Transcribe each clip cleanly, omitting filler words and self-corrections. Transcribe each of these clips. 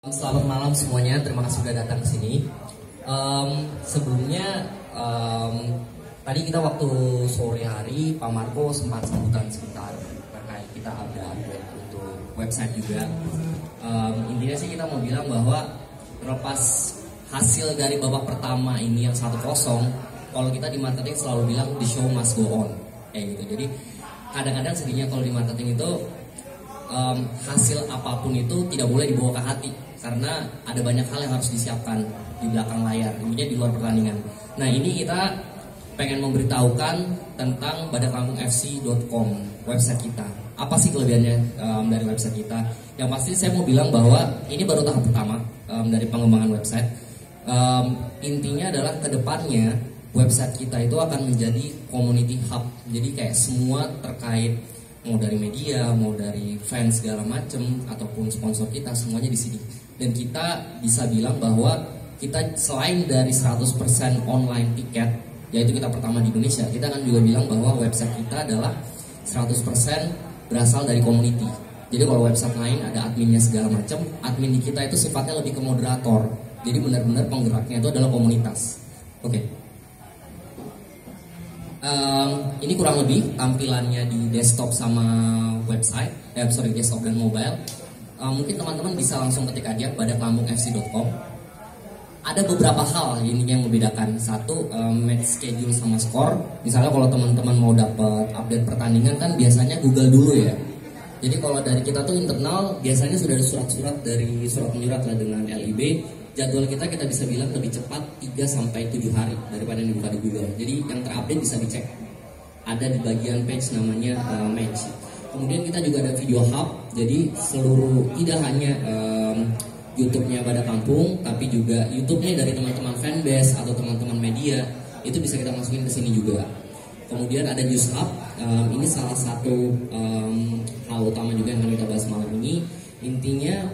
Selamat malam semuanya, terima kasih sudah datang ke sini. Sebelumnya tadi kita waktu sore hari Pak Marco sempat sebutan sebentar terkait kita ada update untuk website juga. Intinya sih kita mau bilang bahwa terlepas hasil dari babak pertama ini yang 1-0, kalau kita di marketing selalu bilang the show must go on, kayak gitu. Jadi kadang-kadang sedihnya kalau di marketing itu hasil apapun itu tidak boleh dibawa ke hati, karena ada banyak hal yang harus disiapkan di belakang layar, kemudian di luar pertandingan. Nah, ini kita pengen memberitahukan tentang badakampungfc.com, website kita. Apa sih kelebihannya dari website kita? Yang pasti saya mau bilang bahwa ini baru tahap pertama dari pengembangan website. Intinya adalah kedepannya website kita itu akan menjadi community hub. Jadi kayak semua terkait, mau dari media, mau dari fans segala macem, ataupun sponsor kita, semuanya di sini. Dan kita bisa bilang bahwa kita selain dari 100% online tiket, yaitu kita pertama di Indonesia, kita akan juga bilang bahwa website kita adalah 100% berasal dari community. Jadi kalau website lain ada adminnya segala macam, admin di kita itu sifatnya lebih ke moderator. Jadi benar-benar penggeraknya itu adalah komunitas. Oke. Ini kurang lebih tampilannya di desktop sama website, desktop dan mobile. Mungkin teman-teman bisa langsung ketik aja badakampungfc.com. Ada beberapa hal ini yang membedakan. Satu, match schedule sama skor. Misalnya kalau teman-teman mau dapat update pertandingan kan biasanya Google dulu ya. Jadi kalau dari kita tuh internal biasanya sudah ada surat-surat dari surat menyurat lah dengan LIB. Jadwal kita bisa bilang lebih cepat 3-7 hari daripada yang dibuka di Google. Jadi yang terupdate bisa dicek. Ada di bagian page namanya match. Kemudian kita juga ada video hub. Jadi seluruh, tidak hanya YouTube-nya Pada Kampung, tapi juga YouTube-nya dari teman-teman fanbase atau teman-teman media, itu bisa kita masukin ke sini juga. Kemudian ada news hub. Ini salah satu hal utama juga yang akan kita bahas malam ini. Intinya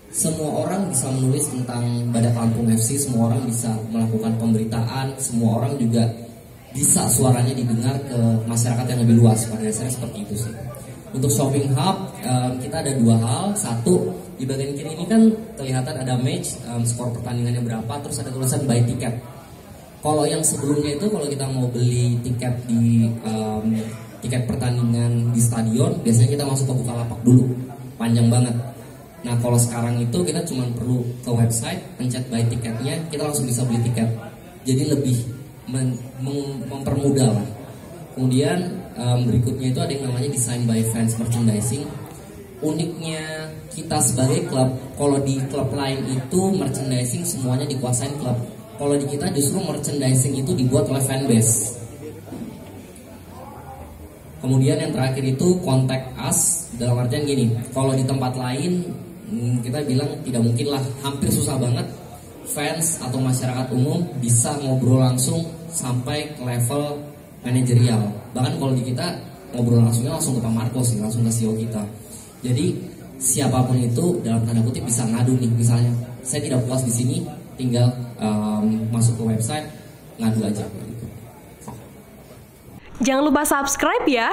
semua orang bisa menulis tentang Pada Kampung FC, semua orang bisa melakukan pemberitaan, semua orang juga bisa suaranya didengar ke masyarakat yang lebih luas. Pada dasarnya seperti itu sih. Untuk shopping hub, kita ada dua hal. Satu, di bagian kiri ini kan kelihatan ada match, skor pertandingannya berapa, terus ada tulisan buy tiket. Kalau yang sebelumnya itu, kalau kita mau beli tiket di tiket pertandingan di stadion, biasanya kita masuk ke Bukalapak dulu, panjang banget. Nah, kalau sekarang itu kita cuma perlu ke website, pencet buy tiketnya, kita langsung bisa beli tiket. Jadi lebih mempermudah lah. Kemudian berikutnya itu ada yang namanya design by fans merchandising. Uniknya kita sebagai klub, kalau di klub lain itu merchandising semuanya dikuasain klub. Kalau di kita justru merchandising itu dibuat oleh fanbase. Kemudian yang terakhir itu contact us, dalam artian gini, kalau di tempat lain kita bilang tidak mungkin lah, hampir susah banget fans atau masyarakat umum bisa ngobrol langsung sampai ke level manajerial. Bahkan kalau di kita ngobrol langsungnya langsung ke Pak Marco sih, langsung ke CEO kita. Jadi siapapun itu dalam tanda kutip bisa ngadu nih, misalnya saya tidak puas di sini, tinggal masuk ke website, ngadu aja. Jangan lupa subscribe ya.